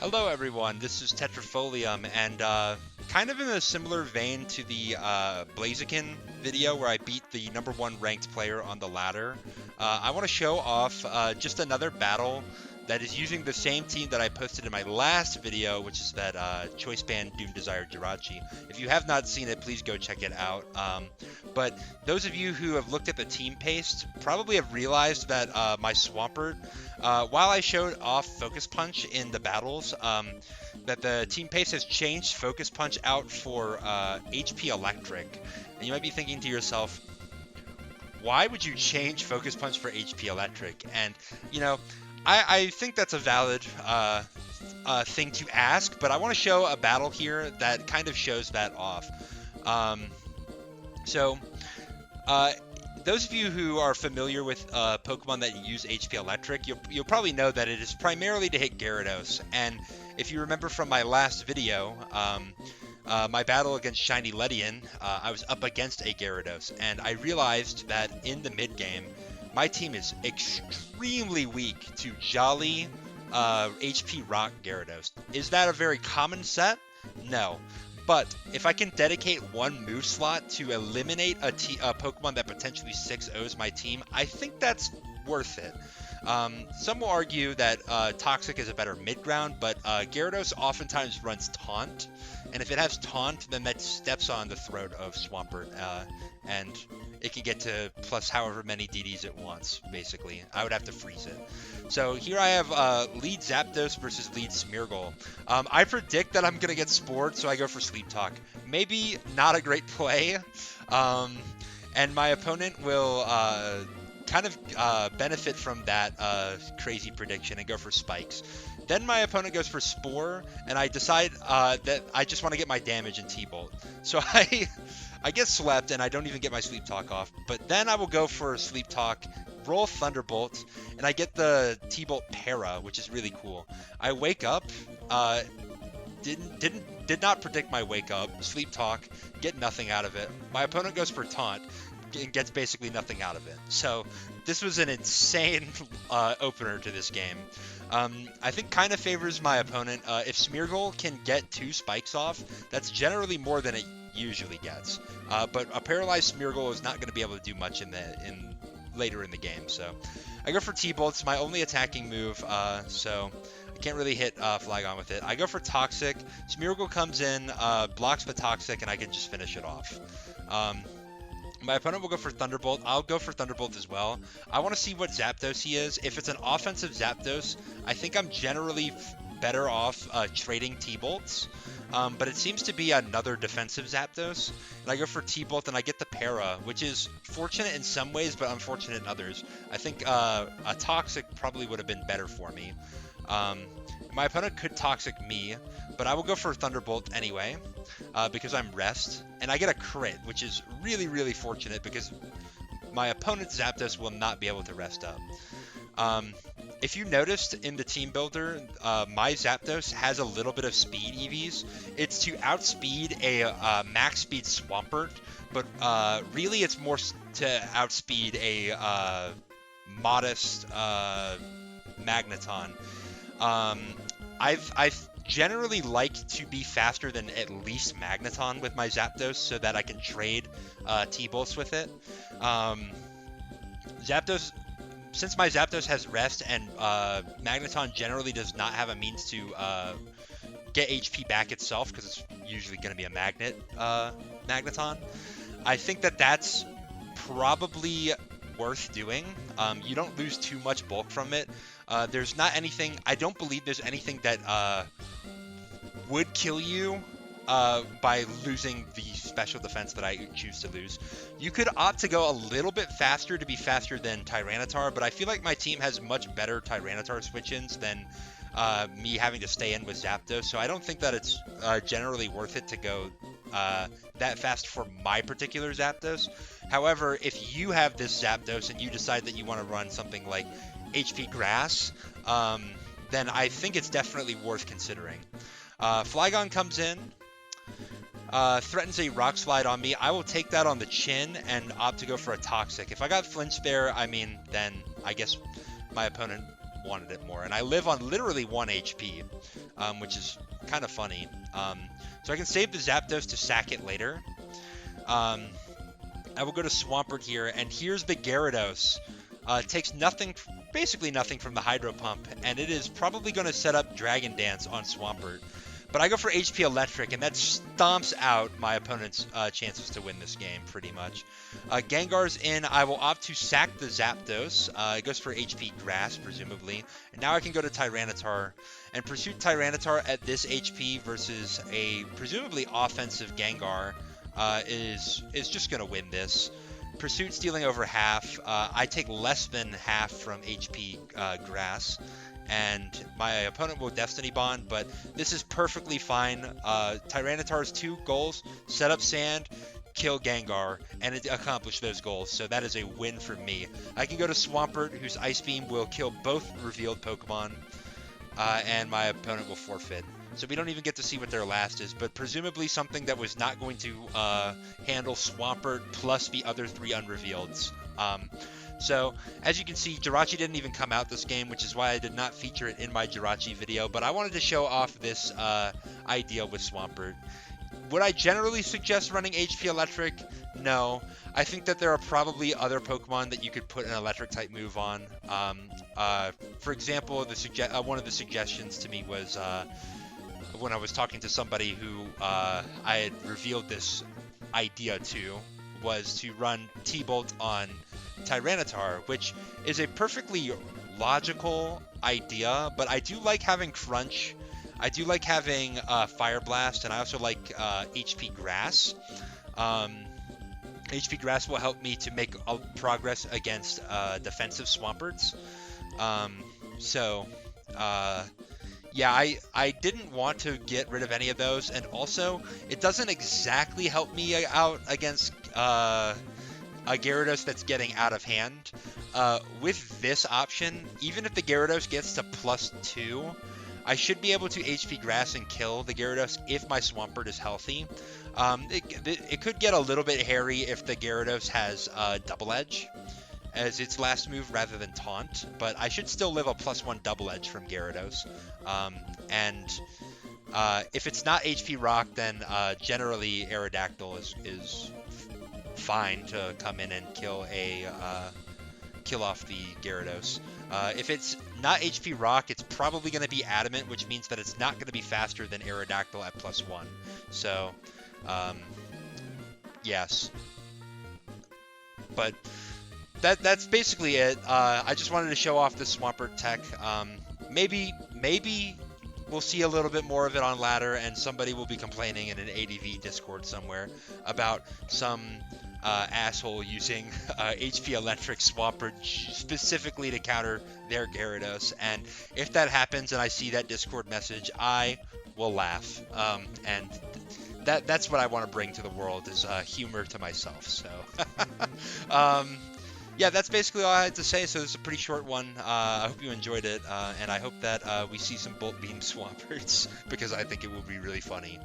Hello everyone, this is Tetrafolium, and kind of in a similar vein to the Blaziken video where I beat the #1 ranked player on the ladder, I want to show off just another battle that is using the same team that I posted in my last video, which is that Choice Band Doom Desire Jirachi. If you have not seen it, please go check it out. But those of you who have looked at the team paste probably have realized that my Swampert, while I showed off Focus Punch in the battles, that the team paste has changed Focus Punch out for HP Electric. And you might be thinking to yourself, why would you change Focus Punch for HP Electric? And, you know, I think that's a valid thing to ask, but I want to show a battle here that kind of shows that off. Those of you who are familiar with Pokemon that use HP Electric, you'll probably know that it is primarily to hit Gyarados. And if you remember from my last video, my battle against Shiny Ledian, I was up against a Gyarados, and I realized that in the mid-game, my team is extremely weak to Jolly HP Rock Gyarados. Is that a very common set? No. But if I can dedicate one move slot to eliminate a Pokemon that potentially 6-0s my team, I think that's worth it. Some will argue that Toxic is a better mid-ground, but Gyarados oftentimes runs Taunt, and if it has Taunt, then that steps on the throat of Swampert, and it can get to plus however many DDs it wants, basically. I would have to freeze it. So here I have lead Zapdos versus lead Smeargle. I predict that I'm going to get Spored, so I go for Sleep Talk. Maybe not a great play, and my opponent will kind of benefit from that crazy prediction and go for Spikes. Then my opponent goes for Spore, and I decide that I just want to get my damage in T-Bolt. So I get swept, and I don't even get my Sleep Talk off. But then I will go for Sleep Talk, roll Thunderbolt, and I get the T-Bolt Para, which is really cool. I wake up, did not predict my wake up, Sleep Talk, get nothing out of it. My opponent goes for Taunt, and gets basically nothing out of it. So this was an insane opener to this game. I think kind of favors my opponent. If Smeargle can get 2 spikes off, that's generally more than it usually gets. But a paralyzed Smeargle is not going to be able to do much later in the game. So I go for T-Bolt. It's my only attacking move, so I can't really hit Flygon with it. I go for Toxic. Smeargle comes in, blocks the Toxic, and I can just finish it off. My opponent will go for Thunderbolt. I'll go for Thunderbolt as well. I want to see what Zapdos he is. If it's an offensive Zapdos, I think I'm generally better off trading T-Bolts. But it seems to be another defensive Zapdos. And I go for T-Bolt and I get the Para, which is fortunate in some ways, but unfortunate in others. I think a Toxic probably would have been better for me. My opponent could Toxic me, but I will go for Thunderbolt anyway, because I'm Rest, and I get a crit, which is really, really fortunate because my opponent's Zapdos will not be able to rest up. If you noticed in the team builder, my Zapdos has a little bit of speed EVs. It's to outspeed a max speed Swampert, but really it's more to outspeed a modest Magneton. I've generally liked to be faster than at least Magneton with my Zapdos so that I can trade T-Bolts with it. Zapdos, since my Zapdos has Rest and Magneton generally does not have a means to get HP back itself because it's usually going to be a Magneton, I think that that's probably worth doing. You don't lose too much bulk from it. There's not anything, I don't believe there's anything that would kill you by losing the special defense that I choose to lose. You could opt to go a little bit faster to be faster than Tyranitar, but I feel like my team has much better Tyranitar switch-ins than me having to stay in with Zapdos, so I don't think that it's generally worth it to go that fast for my particular Zapdos. However, if you have this Zapdos and you decide that you want to run something like HP Grass, then I think it's definitely worth considering. Flygon comes in, threatens a Rock Slide on me. I will take that on the chin and opt to go for a Toxic. If I got Flinch there, I mean, then I guess my opponent wanted it more. And I live on literally 1 HP, which is kind of funny. So I can save the Zapdos to sack it later. I will go to Swampert here, and here's the Gyarados. It takes nothing, basically nothing from the Hydro Pump, and it is probably going to set up Dragon Dance on Swampert. But I go for HP Electric, and that stomps out my opponent's chances to win this game, pretty much. Gengar's in. I will opt to sack the Zapdos. It goes for HP Grass, presumably. And now I can go to Tyranitar. And Pursuit Tyranitar at this HP versus a presumably offensive Gengar is just going to win this. Pursuit stealing over half. I take less than half from HP Grass. And my opponent will Destiny Bond, but this is perfectly fine. Tyranitar's 2 goals: set up Sand, kill Gengar, and it accomplished those goals, so that is a win for me. I can go to Swampert, whose Ice Beam will kill both revealed Pokemon, and my opponent will forfeit. So we don't even get to see what their last is, but presumably something that was not going to handle Swampert plus the other 3 unrevealeds. So, as you can see, Jirachi didn't even come out this game, which is why I did not feature it in my Jirachi video, but I wanted to show off this idea with Swampert. Would I generally suggest running HP Electric? No. I think that there are probably other Pokemon that you could put an Electric-type move on. For example, one of the suggestions to me was when I was talking to somebody who I had revealed this idea to, was to run T-Bolt on Tyranitar, which is a perfectly logical idea, but I do like having Crunch. I do like having Fire Blast, and I also like HP Grass. HP Grass will help me to make progress against defensive Swamperts. Yeah, I didn't want to get rid of any of those, and also it doesn't exactly help me out against a Gyarados that's getting out of hand. With this option, even if the Gyarados gets to +2, I should be able to HP Grass and kill the Gyarados if my Swampert is healthy. It could get a little bit hairy if the Gyarados has Double Edge as its last move rather than Taunt, but I should still live a +1 Double Edge from Gyarados. If it's not HP Rock, then generally Aerodactyl is fine to come in and kill off the Gyarados. If it's not HP Rock, it's probably going to be Adamant, which means that it's not going to be faster than Aerodactyl at +1. So, yes. But that's basically it. I just wanted to show off the Swampert tech. Maybe we'll see a little bit more of it on ladder, and somebody will be complaining in an ADV Discord somewhere about some asshole using HP Electric Swampert specifically to counter their Gyarados. And if that happens and I see that Discord message, I will laugh. And that's what I want to bring to the world, is humor to myself. So yeah, that's basically all I had to say. So this is a pretty short one. I hope you enjoyed it, and I hope that we see some Bolt Beam Swamperts, because I think it will be really funny.